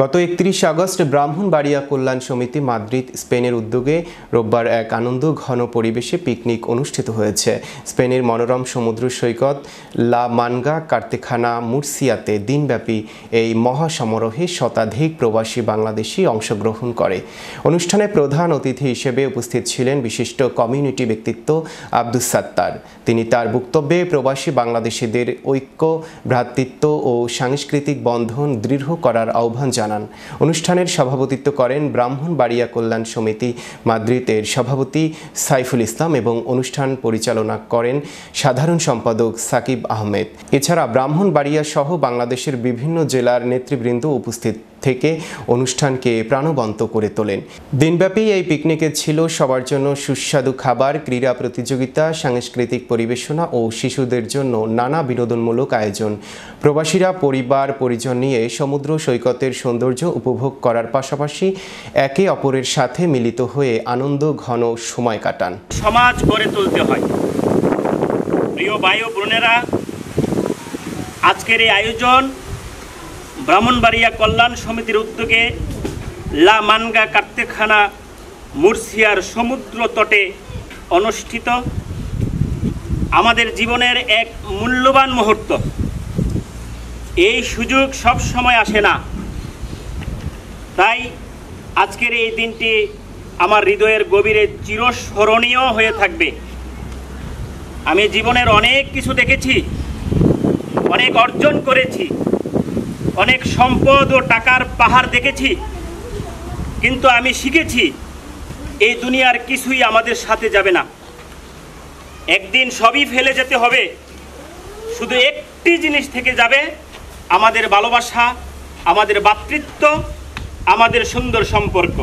গত 31 আগস্ট ব্রাহ্মণবাড়িয়া কল্যাণ সমিতি মাদ্রিদ স্পেনের উদ্যোগে রোববার এক আনন্দ ঘন পরিবেশে পিকনিক অনুষ্ঠিত হয়েছে। স্পেনের মনোরম সমুদ্র সৈকত লা মানগা কার্তেখানা মুরসিয়াতে দিনব্যাপী এই মহাসমারোহে শতাধিক প্রবাসী বাংলাদেশি অংশগ্রহণ করে। অনুষ্ঠানে প্রধান অতিথি হিসেবে উপস্থিত ছিলেন বিশিষ্ট কমিউনিটি ব্যক্তিত্ব আব্দুস সাত্তার। তিনি তার বক্তব্যে প্রবাসী বাংলাদেশিদের ঐক্য, ভ্রাতৃত্ব ও সাংস্কৃতিক বন্ধন দৃঢ় করার আহ্বান জানান। অনুষ্ঠানের সভাপতিত্ব করেন ব্রাহ্মণবাড়িয়া কল্যাণ সমিতি মাদ্রিদের সভাপতি সাইফুল ইসলাম এবং অনুষ্ঠান পরিচালনা করেন সাধারণ সম্পাদক সাকিব আহমেদ। এছাড়া ব্রাহ্মণবাড়িয়া সহ বাংলাদেশের বিভিন্ন জেলার নেতৃবৃন্দ উপস্থিত থেকে অনুষ্ঠানকে প্রাণবন্ত করে তোলেন। দিনব্যাপী এই পিকনিকে ছিল সবার জন্য সুস্বাদু খাবার, ক্রীড়া প্রতিযোগিতা, সাংস্কৃতিক পরিবেশনা ও শিশুদের জন্য নানা বিনোদনমূলক আয়োজন। প্রবাসীরা পরিবার পরিজন নিয়ে সমুদ্র সৈকতের সৌন্দর্য উপভোগ করার পাশাপাশি একে অপরের সাথে মিলিত হয়ে আনন্দ ঘন সময় কাটান। সমাজ গড়ে তুলতে হয়। প্রিয় ভাই ও বোনেরা, আজকের এই আয়োজন ব্রাহ্মণবাড়িয়া কল্যাণ সমিতির উদ্যোগে লা মানগা কার্তেখানা মুরসিয়ার সমুদ্র তটে অনুষ্ঠিত। আমাদের জীবনের এক মূল্যবান মুহূর্ত। এই সুযোগ সব সময় আসে না, তাই আজকের এই দিনটি আমার হৃদয়ের গভীরে চিরস্মরণীয় হয়ে থাকবে। আমি জীবনের অনেক কিছু দেখেছি, অনেক অর্জন করেছি, অনেক সম্পদ ও টাকার পাহাড় দেখেছি, কিন্তু আমি শিখেছি এই দুনিয়ার কিছুই আমাদের সাথে যাবে না। একদিন সবই ফেলে যেতে হবে, শুধু একটি জিনিস থেকে যাবে, আমাদের ভালোবাসা, আমাদের ভ্রাতৃত্ব, আমাদের সুন্দর সম্পর্ক।